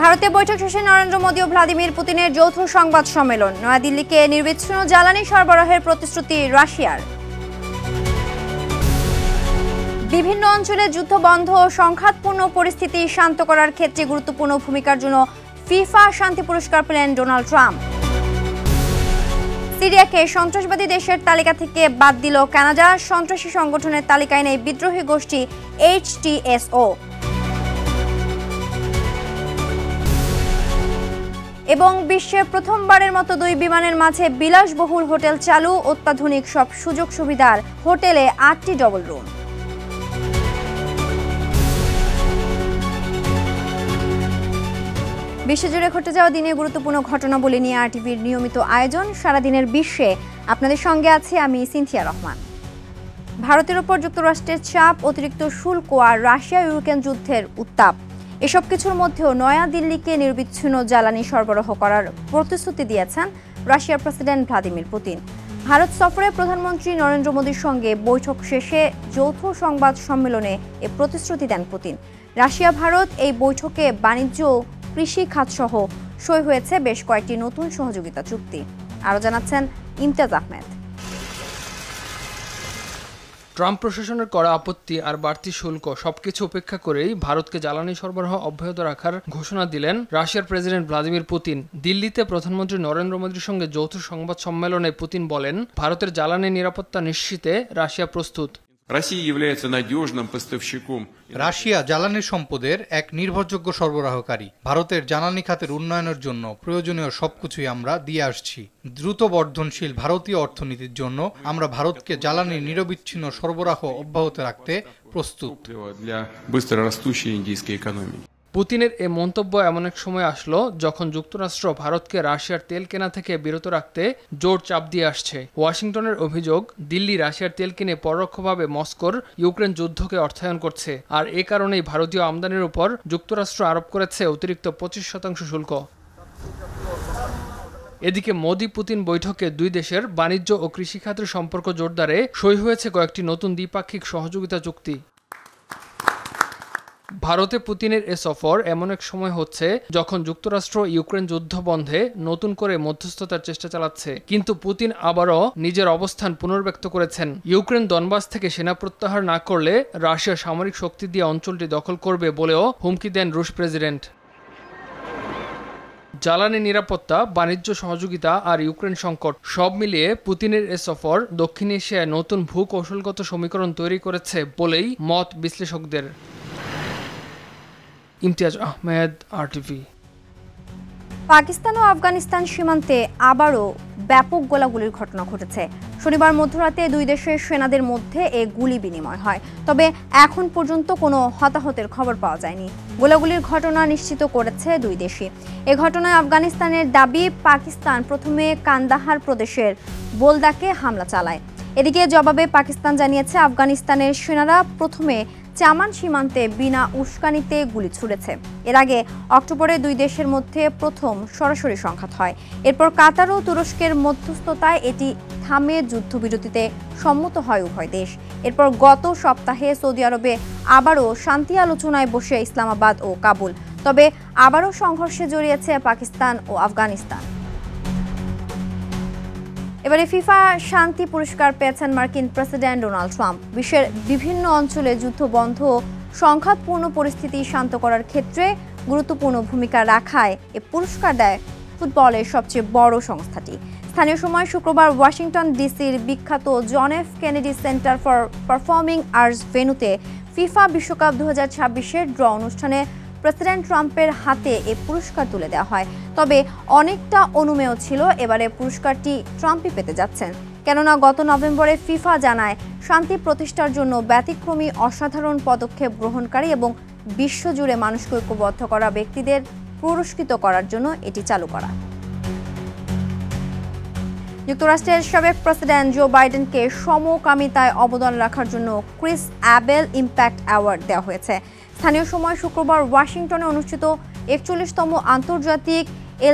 ভারতে বৈঠক শেষে নরেন্দ্র মোদী ও ভ্লাদিমির পুতিনের যৌথ সংবাদ সম্মেলন। নয়াদিল্লিকে নিরবিচ্ছিন্ন জ্বালানি সরবরাহের প্রতিশ্রুতি রাশিয়ার। বিভিন্ন অঞ্চলে যুদ্ধ বন্ধ ও সংঘাতপূর্ণ পরিস্থিতি শান্ত করার ক্ষেত্রে গুরুত্বপূর্ণ ভূমিকার জন্য ফিফা শান্তি পুরস্কার পেলেন ডোনাল্ড ট্রাম্প। সিরিয়াকে সন্ত্রাসবাদী দেশের তালিকা থেকে বাদ দিল কানাডা। সন্ত্রাসী সংগঠনের তালিকায় নেই বিদ্রোহী গোষ্ঠী HTSO। এবং বিশ্বের প্রথমবারের মতো দুই বিমানের মাঝে বিলাসবহুল হোটেল চালু। অত্যাধুনিক সব সুযোগ সুবিধার হোটেলে 8টি ডবল রুম। বিশ্বজুড়ে ঘটে যাওয়া দিনে গুরুত্বপূর্ণ ঘটনাবলী নিয়ে RTVর নিয়মিত আয়োজন সারাদিনের বিশ্বে। আপনাদের সঙ্গে আছি আমি সিনথিয়া রহমান। ভারতের ওপর যুক্তরাষ্ট্রের চাপ, অতিরিক্ত শুল্ক আর রাশিয়া ইউক্রেন যুদ্ধের উত্তাপ, এসব কিছুর মধ্যেও নয়াদিল্লিকে নিরবিচ্ছিন্ন জ্বালানি সরবরাহ করার প্রতিশ্রুতি দিয়েছেন রাশিয়ার প্রেসিডেন্ট ভ্লাদিমির পুতিন। ভারত সফরে প্রধানমন্ত্রী নরেন্দ্র মোদীর সঙ্গে বৈঠক শেষে যৌথ সংবাদ সম্মেলনে এ প্রতিশ্রুতি দেন পুতিন। রাশিয়া ভারত এই বৈঠকে বাণিজ্য, কৃষি খাতসহ সই হয়েছে বেশ কয়েকটি নতুন সহযোগিতা চুক্তি। আরও জানাচ্ছেন ইমতিয়াজ আহমেদ। ট্রাম্প প্রশাসনের করা আপত্তি আর বাড়তি শুল্ক সবকিছু উপেক্ষা করেই ভারতকে জ্বালানি সরবরাহ অব্যাহত রাখার ঘোষণা দিলেন রাশিয়ার প্রেসিডেন্ট ভ্লাদিমির পুতিন। দিল্লিতে প্রধানমন্ত্রী নরেন্দ্র মোদীর সঙ্গে যৌথ সংবাদ সম্মেলনে পুতিন বলেন, ভারতের জ্বালানি নিরাপত্তা নিশ্চিতে রাশিয়া প্রস্তুত। রাশিয়া জ্বালানি সম্পদের এক নির্ভরযোগ্য সরবরাহকারী। ভারতের জ্বালানি খাতের উন্নয়নের জন্য প্রয়োজনীয় সবকিছুই আমরা দিয়ে আসছি। দ্রুত বর্ধনশীল ভারতীয় অর্থনীতির জন্য আমরা ভারতকে জ্বালানি নিরবিচ্ছিন্ন সরবরাহ অব্যাহত রাখতে প্রস্তুত। পুতিনের এ মন্তব্য এমন এক সময় আসলো যখন যুক্তরাষ্ট্র ভারতকে রাশিয়ার তেল কেনা থেকে বিরত রাখতে জোর চাপ দিয়ে আসছে। ওয়াশিংটনের অভিযোগ, দিল্লি রাশিয়ার তেল কিনে পরোক্ষভাবে মস্কোর ইউক্রেন যুদ্ধকে অর্থায়ন করছে, আর এ কারণেই ভারতীয় আমদানির উপর যুক্তরাষ্ট্র আরোপ করেছে অতিরিক্ত 25% শুল্ক। এদিকে মোদি পুতিন বৈঠকে দুই দেশের বাণিজ্য ও কৃষি খাতের সম্পর্ক জোরদারে সই হয়েছে কয়েকটি নতুন দ্বিপাক্ষিক সহযোগিতা চুক্তি। ভারতে পুতিনের এ সফর এমন এক সময় হচ্ছে যখন যুক্তরাষ্ট্র ইউক্রেন যুদ্ধ বন্ধে নতুন করে মধ্যস্থতার চেষ্টা চালাচ্ছে। কিন্তু পুতিন আবারও নিজের অবস্থান পুনর্ব্যক্ত করেছেন। ইউক্রেন দনবাস থেকে সেনা প্রত্যাহার না করলে রাশিয়া সামরিক শক্তি দিয়ে অঞ্চলটি দখল করবে বলেও হুমকি দেন রুশ প্রেসিডেন্ট। জ্বালানি নিরাপত্তা, বাণিজ্য সহযোগিতা আর ইউক্রেন সংকট সব মিলিয়ে পুতিনের এ সফর দক্ষিণ এশিয়ায় নতুন ভূকৌশলগত সমীকরণ তৈরি করেছে বলেই মত বিশ্লেষকদের। ইমতিয়াজ আহমেদ, RTV। পাকিস্তান ও আফগানিস্তান সীমান্তে আবারও ব্যাপক গোলাগুলির ঘটনা ঘটেছে। শনিবার মধ্যরাতে দুই দেশের সেনাদের মধ্যে এ গুলি বিনিময় হয়, তবে এখন পর্যন্ত কোনো হতাহতের খবর পাওয়া যায়নি। গোলাগুলির ঘটনা নিশ্চিত করেছে দুই দেশই। এ ঘটনায় আফগানিস্তানের দাবি, পাকিস্তান প্রথমে কান্দাহার প্রদেশের বোলদাকে হামলা চালায়। এদিকে জবাবে পাকিস্তান জানিয়েছে, আফগানিস্তানের সেনারা প্রথমে চামান সীমান্তে বিনা উস্কানিতে গুলি ছুড়েছে। এর আগে অক্টোবরে দুই দেশের মধ্যে প্রথম সরাসরি সংঘাত হয়। এরপর কাতার ও তুরস্কের মধ্যস্থতায় এটি থামে যুদ্ধবিরতিতে সম্মত হয় উভয় দেশ। এরপর গত সপ্তাহে সৌদি আরবে আবারও শান্তি আলোচনায় বসে ইসলামাবাদ ও কাবুল। তবে আবারও সংঘর্ষে জড়িয়েছে পাকিস্তান ও আফগানিস্তান। এবারে ফিফা শান্তি পুরস্কার পেয়েছেন মার্কিন প্রেসিডেন্ট ডোনাল্ড ট্রাম্প। বিশ্বের বিভিন্ন অঞ্চলে যুদ্ধ বন্ধ, সংঘাতপূর্ণ পরিস্থিতি শান্ত করার ক্ষেত্রে গুরুত্বপূর্ণ ভূমিকা রাখায় এ পুরস্কার দেয় ফুটবলের সবচেয়ে বড় সংস্থাটি। স্থানীয় সময় শুক্রবার ওয়াশিংটন ডিসির বিখ্যাত John F Kennedy Center for Performing Arts ভেন্যুতে ফিফা বিশ্বকাপ 2026-এর ড্র অনুষ্ঠানে প্রেসিডেন্ট ট্রাম্পের হাতে এ পুরস্কার তুলে দেওয়া হয়। তবে অনেকটা অনুমেয় ছিল এবারে পুরস্কারটি ট্রাম্পই পেতে যাচ্ছেন, কেননা গত নভেম্বরে ফিফা জানায় শান্তি প্রতিষ্ঠার জন্য ব্যতিক্রমী অসাধারণ পদক্ষেপ গ্রহণকারী এবং বিশ্বজুড়ে মানুষকে ঐক্যবদ্ধ করা ব্যক্তিদের পুরস্কৃত করার জন্য এটি চালু করা। যুক্তরাষ্ট্রের সাবেক প্রেসিডেন্ট জো বাইডেনকে সমকামিতায় অবদান রাখার জন্য ক্রিস অ্যাবেল ইম্প্যাক্ট অ্যাওয়ার্ড দেওয়া হয়েছে। স্থানীয় সময় শুক্রবার ওয়াশিংটনে অনুষ্ঠিত 41তম আন্তর্জাতিক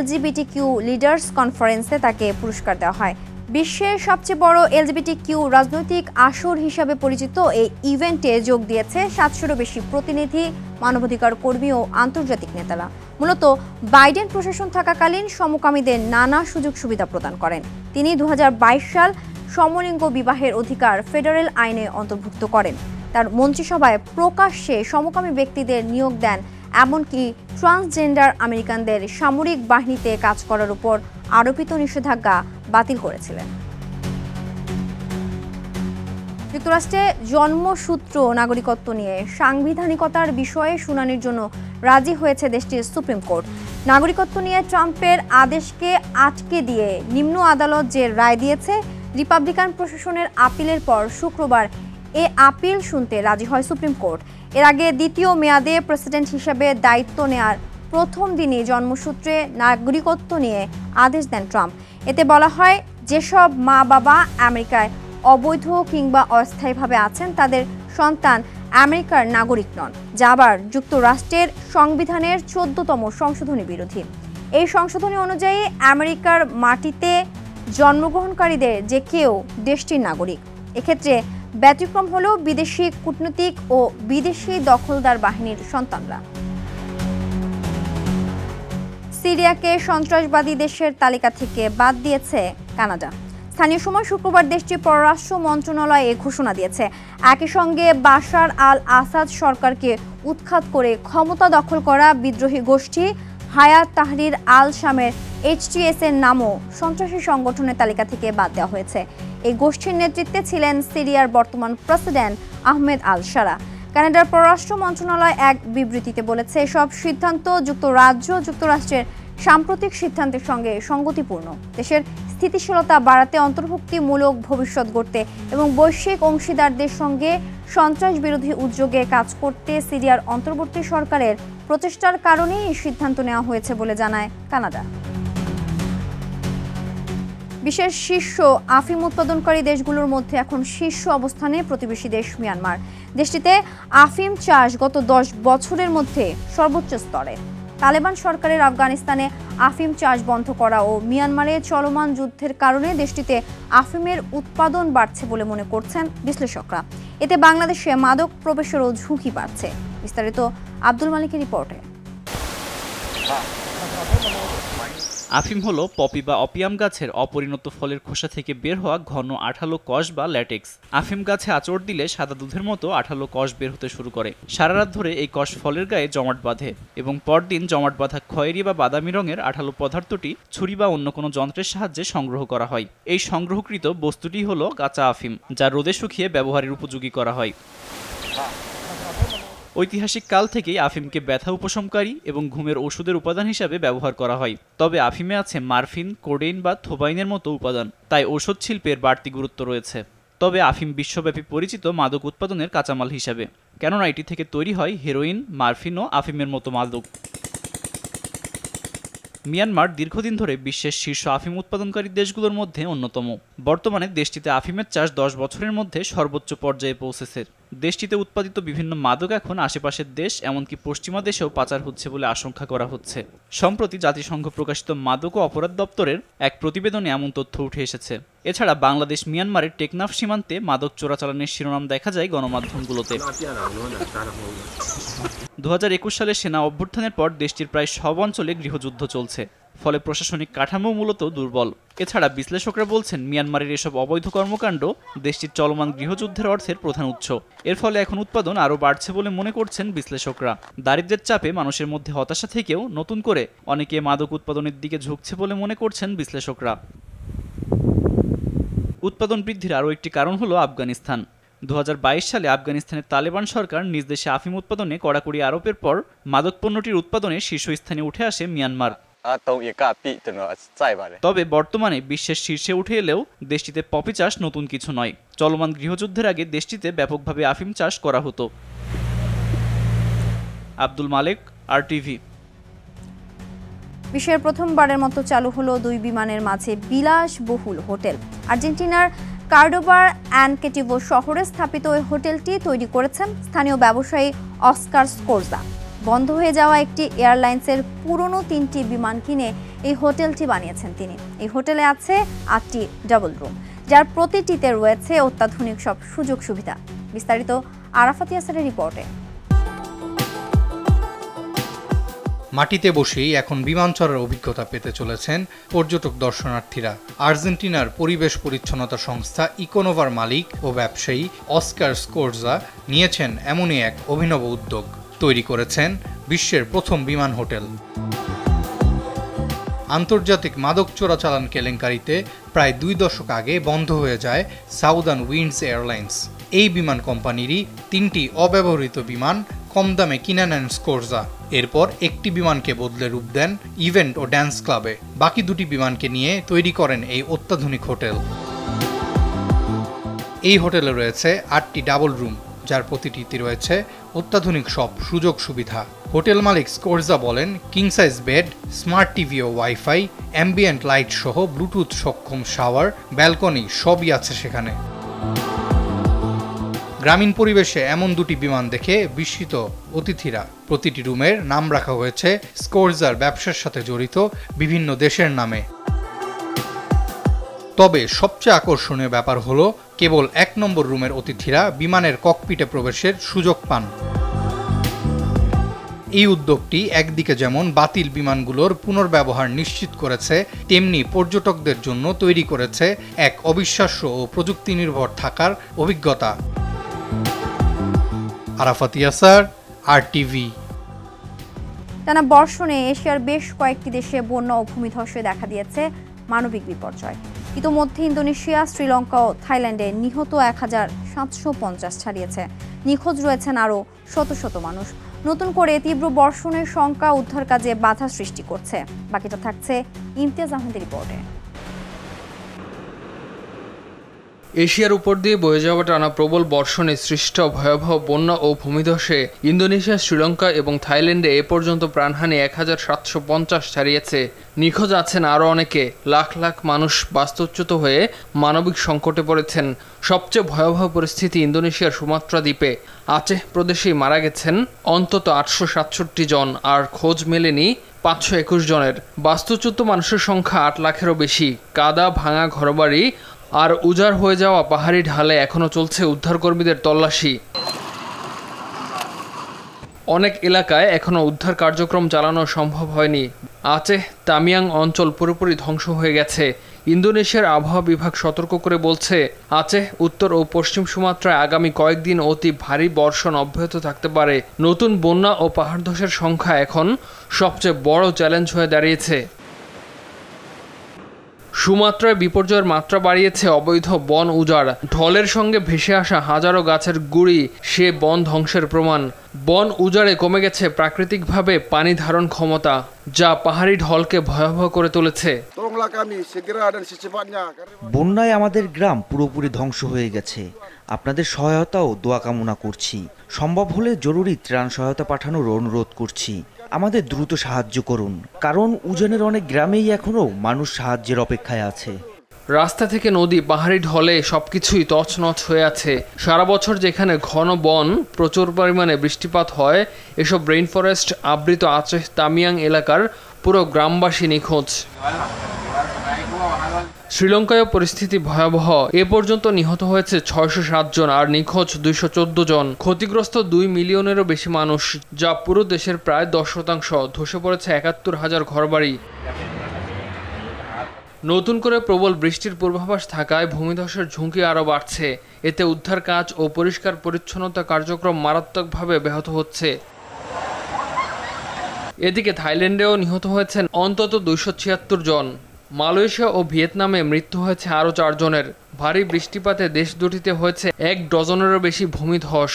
LGBTQ লিডার্স কনফারেন্সে তাকে পুরস্কার দেওয়া হয়। বিশ্বের সবচেয়ে বড় LGBTQ রাজনৈতিক আসর হিসাবে পরিচিত এই ইভেন্টে যোগ দিয়েছে 700-এরও বেশি প্রতিনিধি, মানবাধিকার কর্মী ও আন্তর্জাতিক নেতারা। মূলত বাইডেন প্রশাসন থাকাকালীন সমকামীদের নানা সুযোগ সুবিধা প্রদান করেন। তিনি 2022 সাল সমলিঙ্গ বিবাহের অধিকার ফেডারেল আইনে অন্তর্ভুক্ত করেন। তার মন্ত্রিসভায় প্রকাশ্যে সমকামী ব্যক্তিদের নিয়োগ দেন, এমনকি ট্রান্সজেন্ডার আমেরিকানদের সামরিক বাহিনীতে কাজ করার উপর আরোপিত নিষেধাজ্ঞা বাতিল করেছিলেন। যুক্তরাষ্ট্রে জন্মসূত্র নাগরিকত্ব নিয়ে সাংবিধানিকতার বিষয়ে শুনানির জন্য রাজি হয়েছে দেশটির সুপ্রিম কোর্ট। নাগরিকত্ব নিয়ে ট্রাম্পের আদেশকে আটকে দিয়ে নিম্ন আদালত যে রায় দিয়েছে, রিপাবলিকান প্রশাসনের আপিলের পর শুক্রবার এ আপিল শুনতে রাজি হয় সুপ্রিম কোর্ট। এর আগে দ্বিতীয় মেয়াদে প্রেসিডেন্ট হিসেবে দায়িত্ব নেয়ার প্রথম দিনই জন্মসূত্রে নাগরিকত্ব নিয়ে আদেশ দেন ট্রাম্প। এতে বলা হয়, যেসব মা বাবা আমেরিকায় অবৈধ কিংবা অস্থায়ীভাবে আছেন তাদের সন্তান আমেরিকার নাগরিক নন, যা আবার যুক্তরাষ্ট্রের সংবিধানের 14তম সংশোধনী বিরোধী। এই সংশোধনী অনুযায়ী আমেরিকার মাটিতে জন্মগ্রহণকারীদের যে কেউ দেশটির নাগরিক। এক্ষেত্রে ব্যতিক্রম হলো বিদেশি কূটনীতিক ও বিদেশি দখলদার বাহিনীর সন্তানরা। সিরিয়াকে সন্ত্রাসবাদী দেশের তালিকা থেকে বাদ দিয়েছে কানাডা। স্থানীয় সময় শুক্রবার দেশটির পররাষ্ট্র মন্ত্রণালয় এ ঘোষণা দিয়েছে। একই সঙ্গে বাশার আল আসাদ সরকারকে উৎখাত করে ক্ষমতা দখল করা বিদ্রোহী গোষ্ঠী হায়াত তাহরির আল শামের HTS এর নামও সন্ত্রাসী সংগঠনের তালিকা থেকে বাদ দেওয়া হয়েছে। এই গোষ্ঠীর নেতৃত্বে ছিলেন সিরিয়ার বর্তমান প্রেসিডেন্ট আহমেদ আল শারা। কানাডার পররাষ্ট্র মন্ত্রণালয় এক বিবৃতিতে বলেছে, এসব সিদ্ধান্ত যুক্তরাষ্ট্রের সাম্প্রতিক সিদ্ধান্তের সঙ্গে সঙ্গতিপূর্ণ। দেশের স্থিতিশীলতা বাড়াতে, অন্তর্ভুক্তিমূলক ভবিষ্যৎ গড়তে এবং বৈশ্বিক অংশীদারদের সঙ্গে সন্ত্রাস বিরোধী উদ্যোগে কাজ করতে সিরিয়ার অন্তর্বর্তী সরকারের প্রচেষ্টার কারণেই এই সিদ্ধান্ত নেওয়া হয়েছে বলে জানায় কানাডা। বিশ্বের শীর্ষ আফিম উৎপাদনকারী দেশগুলোর মধ্যে এখন শীর্ষ অবস্থানে প্রতিবেশী দেশ মিয়ানমার। দেশটিতে আফিম চাষ গত 10 বছরের মধ্যে সর্বোচ্চ স্তরে। তালেবান সরকারের আফগানিস্তানে আফিম চাষ বন্ধ করা ও মিয়ানমারে চলমান যুদ্ধের কারণে দেশটিতে আফিমের উৎপাদন বাড়ছে বলে মনে করছেন বিশ্লেষকরা। এতে বাংলাদেশে মাদক প্রবেশেরও ঝুঁকি বাড়ছে। বিস্তারিত আব্দুল মালিকের রিপোর্টে। আফিম হলো পপি বা অপিয়াম গাছের অপরিণত ফলের খোসা থেকে বের হওয়া ঘন আঠালো কষ বা ল্যাটেক্স। আফিম গাছে আঁচড় দিলে সাদা দুধের মতো আঠালো কষ বের হতে শুরু করে। সারা রাত ধরে এই কষ ফলের গায়ে জমাট বাঁধে এবং পরদিন জমাট বাঁধা খয়েরি বা বাদামি রঙের আঠালো পদার্থটি ছুরি বা অন্য কোনো যন্ত্রের সাহায্যে সংগ্রহ করা হয়। এই সংগ্রহকৃত বস্তুটি হলো কাঁচা আফিম, যা রোদে শুকিয়ে ব্যবহারের উপযোগী করা হয়। ঐতিহাসিক কাল থেকেই আফিমকে ব্যথা উপশমকারী এবং ঘুমের ওষুধের উপাদান হিসাবে ব্যবহার করা হয়। তবে আফিমে আছে মারফিন, কোডেইন বা থোবাইনের মতো উপাদান, তাই ওষুধ শিল্পের বাড়তি গুরুত্ব রয়েছে। তবে আফিম বিশ্বব্যাপী পরিচিত মাদক উৎপাদনের কাঁচামাল হিসাবে, কেননা এটি থেকে তৈরি হয় হেরোইন, মারফিন ও আফিমের মতো মাদক। মিয়ানমার দীর্ঘদিন ধরে বিশ্বের শীর্ষ আফিম উৎপাদনকারী দেশগুলোর মধ্যে অন্যতম। বর্তমানে দেশটিতে আফিমের চাষ 10 বছরের মধ্যে সর্বোচ্চ পর্যায়ে পৌঁছেছে। দেশটিতে উৎপাদিত বিভিন্ন মাদক এখন আশেপাশের দেশ এমনকি পশ্চিমা দেশেও পাচার হচ্ছে বলে আশঙ্কা করা হচ্ছে। সম্প্রতি জাতিসংঘ প্রকাশিত মাদক ও অপরাধ দপ্তরের এক প্রতিবেদনে এমন তথ্য উঠে এসেছে। এছাড়া বাংলাদেশ মিয়ানমারের টেকনাফ সীমান্তে মাদক চোরাচালানের শিরোনাম দেখা যায় গণমাধ্যমগুলোতে। 2021 সালে সেনা অভ্যুত্থানের পর দেশটির প্রায় সব অঞ্চলে গৃহযুদ্ধ চলছে, ফলে প্রশাসনিক কাঠামো মূলত দুর্বল। এছাড়া বিশ্লেষকরা বলছেন, মিয়ানমারের এসব অবৈধ কর্মকাণ্ড দেশটির চলমান গৃহযুদ্ধের অর্থের প্রধান উৎস। এর ফলে এখন উৎপাদন আরও বাড়ছে বলে মনে করছেন বিশ্লেষকরা। দারিদ্র্যের চাপে মানুষের মধ্যে হতাশা থেকেও নতুন করে অনেকে মাদক উৎপাদনের দিকে ঝুঁকছে বলে মনে করছেন বিশ্লেষকরা। উৎপাদন বৃদ্ধির আরও একটি কারণ হলো আফগানিস্তান। 2022 সালে আফগানিস্তানের তালেবান সরকার নিজ দেশে আফিম উৎপাদনে কড়াকড়ি আরোপের পর মাদক পণ্যটির উৎপাদনে শীর্ষস্থানে উঠে আসে মিয়ানমার। তবে বর্তমানে বিশ্বের শীর্ষে উঠে এলেও দেশটিতে পপি চাষ নতুন কিছু নয়। চলমান গৃহযুদ্ধের আগে দেশটিতে ব্যাপকভাবে আফিম চাষ করা হতো। আব্দুল মালেক, RTV। বিশ্বের প্রথমবারের মতো চালু হলো 2 বিমানের মাঝে বিলাসবহুল হোটেল। আর্জেন্টিনার কার্ডোবার অ্যানকেটিভো শহরে স্থাপিত ওই হোটেলটি তৈরি করেছেন স্থানীয় ব্যবসায়ী অস্কার স্কোরজা। বন্ধ হয়ে যাওয়া একটি এয়ারলাইন্সের পুরনো 3টি বিমান কিনে এই হোটেলটি বানিয়েছেন তিনি। এই হোটেলে আছে 8টি ডাবল রুম, যার প্রতিটিতে রয়েছে অত্যাধুনিক সব সুযোগ সুবিধা। বিস্তারিত আরাফাত ইয়াসেরের রিপোর্টে। মাটিতে বসেই এখন বিমান চড়ার অভিজ্ঞতা পেতে চলেছেন পর্যটক দর্শনার্থীরা। আর্জেন্টিনার পরিবেশ পরিচ্ছন্নতা সংস্থা ইকোনোভার মালিক ও ব্যবসায়ী অস্কার স্কোরজা নিয়েছেন এমনই এক অভিনব উদ্যোগ। তৈরি করেছেন বিশ্বের প্রথম বিমান হোটেল। আন্তর্জাতিক মাদক চোরাচালান কেলেঙ্কারিতে প্রায় 2 দশক আগে বন্ধ হয়ে যায় সাউদার্ন উইন্ডস এয়ারলাইন্স। এই বিমান কোম্পানিরই 3টি অব্যবহৃত বিমান কম দামে কিনে নেন স্কোরজা। এরপর একটি বিমানকে বদলে রূপ দেন ইভেন্ট ও ড্যান্স ক্লাবে। বাকি 2টি বিমানকে নিয়ে তৈরি করেন এই অত্যাধুনিক হোটেল। এই হোটেলে রয়েছে 8টি ডাবল রুম, যার প্রতিটিতে রয়েছে অত্যাধুনিক সব সুযোগ সুবিধা। হোটেল মালিক স্কোরজা বলেন, king size bed, smart TV ও ওয়াইফাই, অ্যাম্বিয়েন্ট লাইট সহ ব্লুটুথ সক্ষম শাওয়ার, ব্যালকনি সবই আছে সেখানে। গ্রামীণ পরিবেশে এমন 2টি বিমান দেখে বিস্মিত অতিথিরা। প্রতিটি রুমের নাম রাখা হয়েছে স্কোরজার ব্যবসার সাথে জড়িত বিভিন্ন দেশের নামে। তবে সবচেয়ে আকর্ষণীয় ব্যাপার হলো কেবল 1 নম্বর রুমের অতিথিরা বিমানের ককপিটে প্রবেশের সুযোগ পান। এই উদ্যোগটি একদিকে যেমন বাতিল বিমানগুলোর পুনর্ব্যবহার নিশ্চিত করেছে, তেমনি পর্যটকদের জন্য তৈরি করেছে এক অবিশ্বাস্য ও প্রযুক্তি নির্ভর থাকার অভিজ্ঞতা। আরাফাত ইয়াসার, RTV। টানা বর্ষণে এশিয়ার বেশ কয়েকটি দেশে বন্যা ও ভূমিধসে দেখা দিয়েছে মানবিক বিপর্যয়। ইতোমধ্যে ইন্দোনেশিয়া, শ্রীলঙ্কা ও থাইল্যান্ডে নিহত 1750 ছাড়িয়েছে। নিখোঁজ রয়েছেন আরও শত শত মানুষ। নতুন করে তীব্র বর্ষণের শঙ্কা উদ্ধার কাজে বাধা সৃষ্টি করছে। বাকিটা থাকছে ইমতিয়াজ আহমেদের রিপোর্টে। এশিয়ার উপর দিয়ে বয়ে যাওয়া টানা প্রবল বর্ষণে সৃষ্ট ভয়াবহ বন্যা ও ভূমিধসে ইন্দোনেশিয়া, শ্রীলঙ্কা এবং থাইল্যান্ডে এ পর্যন্ত প্রাণহানি 1750 ছাড়িয়েছে। নিখোঁজ আছেন আরও অনেকে। লাখ লাখ মানুষ বাস্তুচ্যুত হয়ে মানবিক সংকটে পড়েছেন। সবচেয়ে ভয়াবহ পরিস্থিতি ইন্দোনেশিয়ার সুমাত্রা দ্বীপে। আচেহ প্রদেশেই মারা গেছেন অন্তত 867 জন, আর খোঁজ মেলেনি 521 জনের। বাস্তুচ্যুত মানুষের সংখ্যা 8 লাখেরও বেশি। কাদা ভাঙা ঘরবাড়ি আর উজাড় হয়ে যাওয়া পাহাড়ি ঢালে এখনও চলছে উদ্ধারকর্মীদের তল্লাশি। অনেক এলাকায় এখনও উদ্ধার কার্যক্রম চালানো সম্ভব হয়নি। আচেহ তামিয়াং অঞ্চল পুরোপুরি ধ্বংস হয়ে গেছে। ইন্দোনেশিয়ার আবহাওয়া বিভাগ সতর্ক করে বলছে, আচেহ, উত্তর ও পশ্চিম সুমাত্রায় আগামী কয়েকদিন অতি ভারী বর্ষণ অব্যাহত থাকতে পারে। নতুন বন্যা ও পাহাড় ধসের সংখ্যা এখন সবচেয়ে বড় চ্যালেঞ্জ হয়ে দাঁড়িয়েছে। সুমাত্রায় বিপর্যয়ের মাত্রা বাড়িয়েছে অবৈধ বন উজাড়। ঢলের সঙ্গে ভেসে আসা হাজারো গাছের গুঁড়ি সে বন ধ্বংসের প্রমাণ। বন উজাড়ে কমে গেছে প্রাকৃতিকভাবে পানি ধারণ ক্ষমতা, যা পাহাড়ি ঢলকে ভয়াবহ করে তুলেছে। বন্যায় আমাদের গ্রাম পুরোপুরি ধ্বংস হয়ে গেছে। আপনাদের সহায়তা ও দোয়া কামনা করছি। সম্ভব হলে জরুরি ত্রাণ সহায়তা পাঠানোর অনুরোধ করছি। আমাদের দ্রুত সাহায্য করুন, কারণ উজানের অনেক গ্রামেই এখনো মানুষ সাহায্যের অপেক্ষায় আছে। রাস্তা থেকে নদী, পাহাড়ি ঢলে সবকিছুই তছনছ হয়ে আছে। সারা বছর যেখানে ঘন বন, প্রচুর পরিমাণে বৃষ্টিপাত হয়, এসব রেইন ফরেস্ট আবৃত আচেহ তামিয়াং এলাকার পুরো গ্রামবাসী নিখোঁজ। শ্রীলঙ্কায় পরিস্থিতি ভয়াবহ। এ পর্যন্ত নিহত হয়েছে 607 জন আর নিখোঁজ 214 জন। ক্ষতিগ্রস্ত 2 মিলিয়নেরও বেশি মানুষ, যা পুরো দেশের প্রায় 10%। ধসে পড়েছে 71,000 ঘরবাড়ি। নতুন করে প্রবল বৃষ্টির পূর্বাভাস থাকায় ভূমিধসের ঝুঁকি আরও বাড়ছে। এতে উদ্ধার কাজ ও পরিষ্কার পরিচ্ছন্নতা কার্যক্রম মারাত্মকভাবে ব্যাহত হচ্ছে। এদিকে থাইল্যান্ডেও নিহত হয়েছেন অন্তত 276 জন। মালয়েশিয়া ও ভিয়েতনামে মৃত্যু হয়েছে আরও 4 জনের। ভারী বৃষ্টিপাতে দেশ দুটিতে হয়েছে 1 ডজনেরও বেশি ভূমিধস।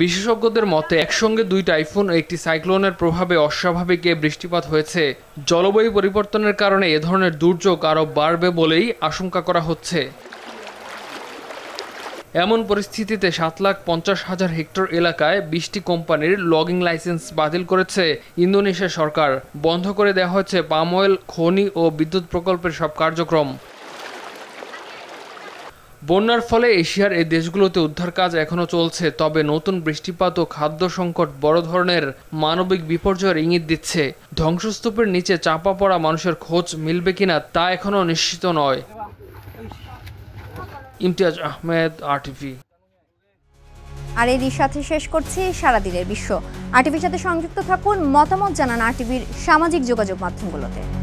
বিশেষজ্ঞদের মতে একসঙ্গে 2 টাইফুন ও 1টি সাইক্লোনের প্রভাবে অস্বাভাবিক এ বৃষ্টিপাত হয়েছে। জলবায়ু পরিবর্তনের কারণে এ ধরনের দুর্যোগ আরও বাড়বে বলেই আশঙ্কা করা হচ্ছে। এমন পরিস্থিতিতে 7,50,000 হেক্টর এলাকায় 20টি কোম্পানির লগিং লাইসেন্স বাতিল করেছে ইন্দোনেশিয়া সরকার। বন্ধ করে দেওয়া হয়েছে পাম অয়েল, খনি ও বিদ্যুৎ প্রকল্পের সব কার্যক্রম। বন্যার ফলে এশিয়ার এই দেশগুলোতে উদ্ধার কাজ এখনও চলছে। তবে নতুন বৃষ্টিপাত ও খাদ্য সংকট বড় ধরনের মানবিক বিপর্যয়ের ইঙ্গিত দিচ্ছে। ধ্বংসস্তূপের নিচে চাপা পড়া মানুষের খোঁজ মিলবে কিনা তা এখনও নিশ্চিত নয়। ইমতিয়াজ আহমেদ, RTV। আর এরই সাথে শেষ করছি সারাদিনের বিশ্ব। আরটিভির সাথে সংযুক্ত থাকুন, মতামত জানান আরটিভির সামাজিক যোগাযোগ মাধ্যমগুলোতে।